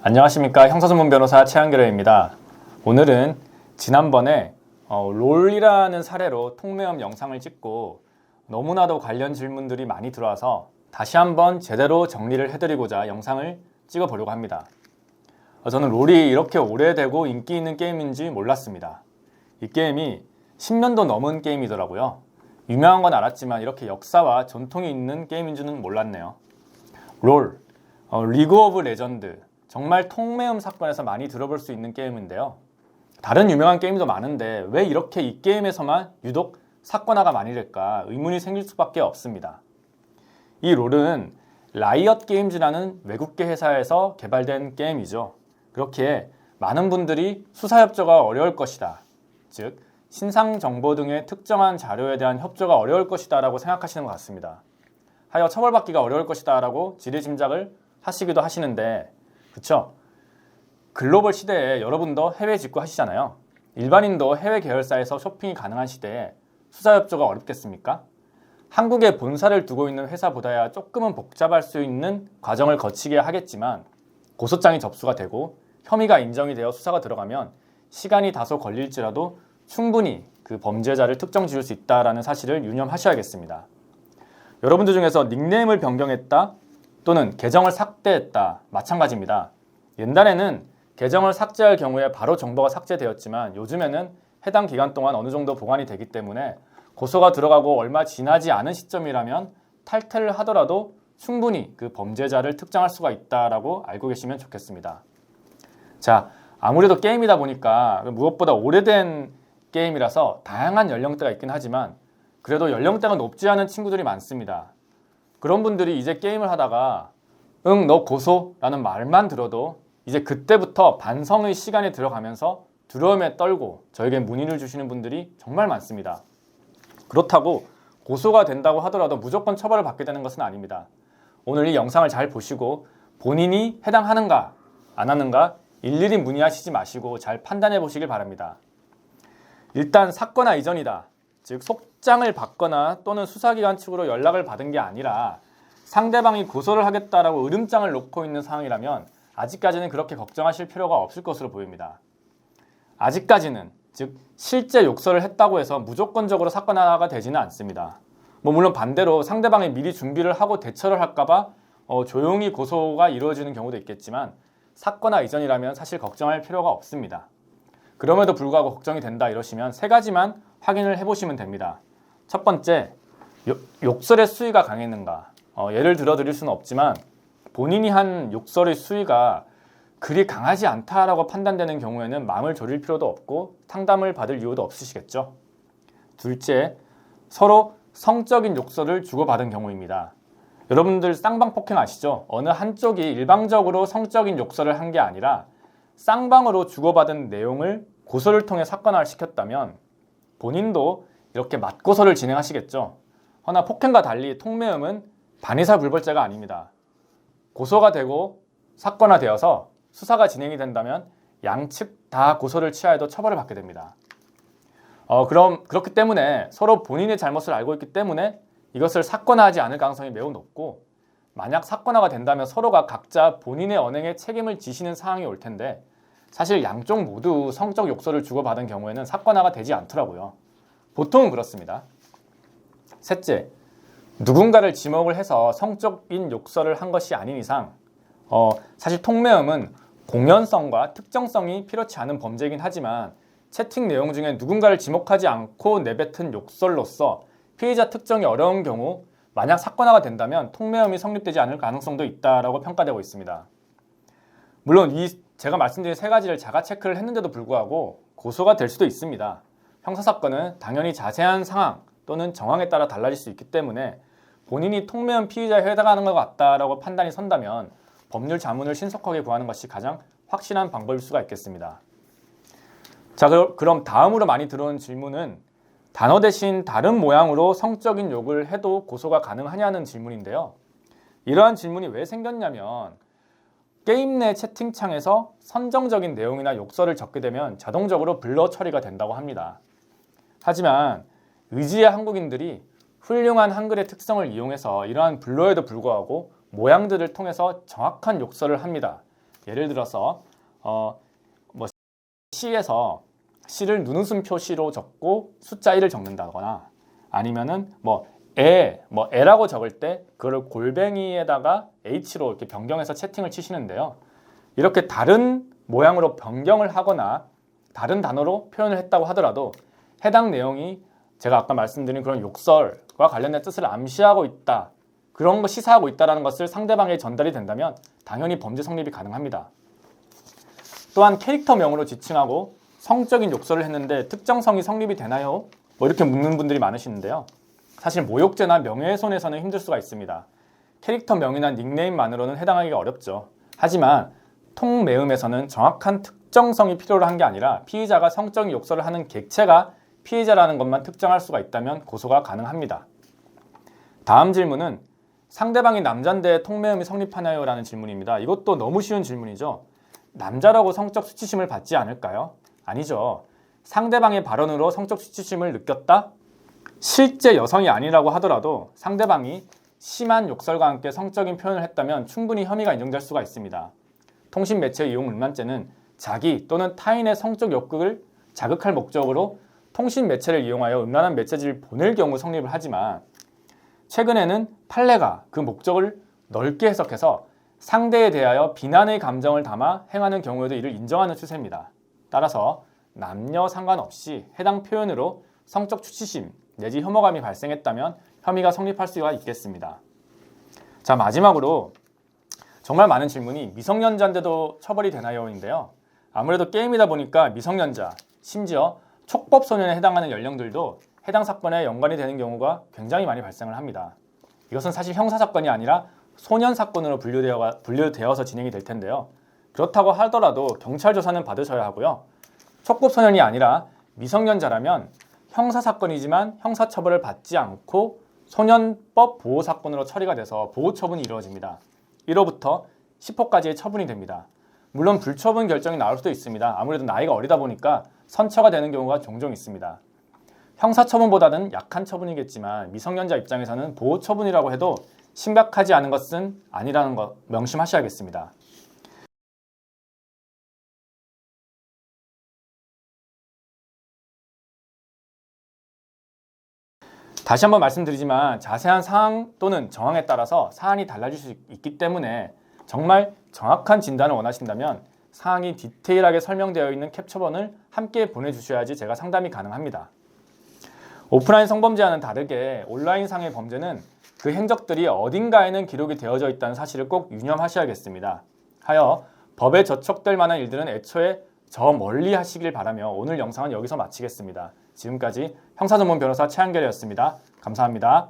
안녕하십니까, 형사전문 변호사 최한결입니다. 오늘은 지난번에 롤이라는 사례로 통매염 영상을 찍고 너무나도 관련 질문들이 많이 들어와서 다시 한번 제대로 정리를 해드리고자 영상을 찍어보려고 합니다. 저는 롤이 이렇게 오래되고 인기 있는 게임인지 몰랐습니다. 이 게임이 10년도 넘은 게임이더라고요. 유명한 건 알았지만 이렇게 역사와 전통이 있는 게임인 줄은 몰랐네요. 롤, 리그 오브 레전드, 정말 통매음 사건에서 많이 들어볼 수 있는 게임인데요. 다른 유명한 게임도 많은데 왜 이렇게 이 게임에서만 유독 사건화가 많이 될까 의문이 생길 수밖에 없습니다. 이 롤은 라이엇 게임즈라는 외국계 회사에서 개발된 게임이죠. 그렇기에 많은 분들이 수사 협조가 어려울 것이다, 즉 신상 정보 등의 특정한 자료에 대한 협조가 어려울 것이다 라고 생각하시는 것 같습니다. 하여 처벌받기가 어려울 것이다 라고 지레짐작을 하시기도 하시는데, 그쵸? 글로벌 시대에 여러분도 해외 직구 하시잖아요. 일반인도 해외 계열사에서 쇼핑이 가능한 시대에 수사 협조가 어렵겠습니까? 한국에 본사를 두고 있는 회사보다야 조금은 복잡할 수 있는 과정을 거치게 하겠지만 고소장이 접수가 되고 혐의가 인정이 되어 수사가 들어가면 시간이 다소 걸릴지라도 충분히 그 범죄자를 특정 지을 수 있다는 사실을 유념하셔야겠습니다. 여러분들 중에서 닉네임을 변경했다 또는 계정을 삭제했다, 마찬가지입니다. 옛날에는 계정을 삭제할 경우에 바로 정보가 삭제되었지만 요즘에는 해당 기간 동안 어느 정도 보관이 되기 때문에 고소가 들어가고 얼마 지나지 않은 시점이라면 탈퇴를 하더라도 충분히 그 범죄자를 특정할 수가 있다라고 알고 계시면 좋겠습니다. 자, 아무래도 게임이다 보니까 무엇보다 오래된 게임이라서 다양한 연령대가 있긴 하지만 그래도 연령대가 높지 않은 친구들이 많습니다. 그런 분들이 이제 게임을 하다가 응, 너 고소라는 말만 들어도 이제 그때부터 반성의 시간에 들어가면서 두려움에 떨고 저에게 문의를 주시는 분들이 정말 많습니다. 그렇다고 고소가 된다고 하더라도 무조건 처벌을 받게 되는 것은 아닙니다. 오늘 이 영상을 잘 보시고 본인이 해당하는가 안 하는가 일일이 문의하시지 마시고 잘 판단해 보시길 바랍니다. 일단 사건화 이전이다, 즉 속장을 받거나 또는 수사기관 측으로 연락을 받은 게 아니라 상대방이 고소를 하겠다라고 으름장을 놓고 있는 상황이라면 아직까지는 그렇게 걱정하실 필요가 없을 것으로 보입니다. 아직까지는, 즉 실제 욕설을 했다고 해서 무조건적으로 사건화가 되지는 않습니다. 물론 반대로 상대방이 미리 준비를 하고 대처를 할까봐 조용히 고소가 이루어지는 경우도 있겠지만 사건화 이전이라면 사실 걱정할 필요가 없습니다. 그럼에도 불구하고 걱정이 된다 이러시면 세 가지만 확인을 해보시면 됩니다. 첫 번째, 욕설의 수위가 강했는가. 예를 들어 드릴 수는 없지만 본인이 한 욕설의 수위가 그리 강하지 않다라고 판단되는 경우에는 마음을 졸일 필요도 없고 상담을 받을 이유도 없으시겠죠. 둘째, 서로 성적인 욕설을 주고받은 경우입니다. 여러분들 쌍방폭행 아시죠? 어느 한쪽이 일방적으로 성적인 욕설을 한 게 아니라 쌍방으로 주고받은 내용을 고소를 통해 사건화를 시켰다면 본인도 이렇게 맞고소를 진행하시겠죠. 허나 폭행과 달리 통매음은 반의사불벌죄가 아닙니다. 고소가 되고 사건화되어서 수사가 진행이 된다면 양측 다 고소를 취하여도 처벌을 받게 됩니다. 그렇기 때문에 서로 본인의 잘못을 알고 있기 때문에 이것을 사건화하지 않을 가능성이 매우 높고, 만약 사건화가 된다면 서로가 각자 본인의 언행에 책임을 지시는 상황이 올 텐데 사실 양쪽 모두 성적 욕설을 주고받은 경우에는 사건화가 되지 않더라고요. 보통은 그렇습니다. 셋째, 누군가를 지목을 해서 성적인 욕설을 한 것이 아닌 이상 사실 통매음은 공연성과 특정성이 필요치 않은 범죄이긴 하지만 채팅 내용 중에 누군가를 지목하지 않고 내뱉은 욕설로서 피해자 특정이 어려운 경우 만약 사건화가 된다면 통매음이 성립되지 않을 가능성도 있다고 평가되고 있습니다. 물론 제가 말씀드린 세 가지를 자가 체크를 했는데도 불구하고 고소가 될 수도 있습니다. 형사사건은 당연히 자세한 상황 또는 정황에 따라 달라질 수 있기 때문에 본인이 통매음 피의자에 해당하는 것 같다라고 판단이 선다면 법률 자문을 신속하게 구하는 것이 가장 확실한 방법일 수가 있겠습니다. 자, 그럼 다음으로 많이 들어온 질문은 단어 대신 다른 모양으로 성적인 욕을 해도 고소가 가능하냐는 질문인데요. 이러한 질문이 왜 생겼냐면 게임 내 채팅창에서 선정적인 내용이나 욕설을 적게 되면 자동적으로 블러 처리가 된다고 합니다. 하지만 의지의 한국인들이 훌륭한 한글의 특성을 이용해서 이러한 블러에도 불구하고 모양들을 통해서 정확한 욕설을 합니다. 예를 들어서 시에서 시를 눈웃음 표시로 적고 숫자 1을 적는다거나 아니면은 에라고 적을 때 그걸 골뱅이에다가 H로 이렇게 변경해서 채팅을 치시는데요. 이렇게 다른 모양으로 변경을 하거나 다른 단어로 표현을 했다고 하더라도 해당 내용이 제가 아까 말씀드린 그런 욕설과 관련된 뜻을 암시하고 있다, 그런 거 시사하고 있다는 것을 상대방에게 전달이 된다면 당연히 범죄 성립이 가능합니다. 또한 캐릭터명으로 지칭하고 성적인 욕설을 했는데 특정성이 성립이 되나요? 이렇게 묻는 분들이 많으시는데요. 사실 모욕죄나 명예훼손에서는 힘들 수가 있습니다. 캐릭터명이나 닉네임만으로는 해당하기가 어렵죠. 하지만 통매음에서는 정확한 특정성이 필요로 한 게 아니라 피의자가 성적인 욕설을 하는 객체가 피해자라는 것만 특정할 수가 있다면 고소가 가능합니다. 다음 질문은 상대방이 남잔데 통매음이 성립하나요? 라는 질문입니다. 이것도 너무 쉬운 질문이죠. 남자라고 성적 수치심을 받지 않을까요? 아니죠. 상대방의 발언으로 성적 수치심을 느꼈다? 실제 여성이 아니라고 하더라도 상대방이 심한 욕설과 함께 성적인 표현을 했다면 충분히 혐의가 인정될 수가 있습니다. 통신매체 이용 음란죄는 자기 또는 타인의 성적 욕구를 자극할 목적으로 통신매체를 이용하여 음란한 메시지를 보낼 경우 성립을 하지만 최근에는 판례가 그 목적을 넓게 해석해서 상대에 대하여 비난의 감정을 담아 행하는 경우에도 이를 인정하는 추세입니다. 따라서 남녀 상관없이 해당 표현으로 성적 수치심 내지 혐오감이 발생했다면 혐의가 성립할 수가 있겠습니다. 자, 마지막으로 정말 많은 질문이 미성년자인데도 처벌이 되나요?인데요. 아무래도 게임이다 보니까 미성년자, 심지어 촉법소년에 해당하는 연령들도 해당 사건에 연관이 되는 경우가 굉장히 많이 발생을 합니다. 이것은 사실 형사사건이 아니라 소년사건으로 분류되어서 진행이 될 텐데요. 그렇다고 하더라도 경찰 조사는 받으셔야 하고요. 촉법소년이 아니라 미성년자라면 형사사건이지만 형사처벌을 받지 않고 소년법 보호사건으로 처리가 돼서 보호처분이 이루어집니다. 1호부터 10호까지의 처분이 됩니다. 물론 불처분 결정이 나올 수도 있습니다. 아무래도 나이가 어리다 보니까 선처가 되는 경우가 종종 있습니다. 형사처분보다는 약한 처분이겠지만 미성년자 입장에서는 보호처분이라고 해도 심각하지 않은 것은 아니라는 것 명심하셔야겠습니다. 다시 한번 말씀드리지만 자세한 사항 또는 정황에 따라서 사안이 달라질 수 있기 때문에 정말 정확한 진단을 원하신다면 사항이 디테일하게 설명되어 있는 캡처본을 함께 보내주셔야지 제가 상담이 가능합니다. 오프라인 성범죄와는 다르게 온라인상의 범죄는 그 행적들이 어딘가에는 기록이 되어져 있다는 사실을 꼭 유념하셔야겠습니다. 하여 법에 저촉될 만한 일들은 애초에 저 멀리 하시길 바라며 오늘 영상은 여기서 마치겠습니다. 지금까지 형사전문 변호사 최한결이었습니다. 감사합니다.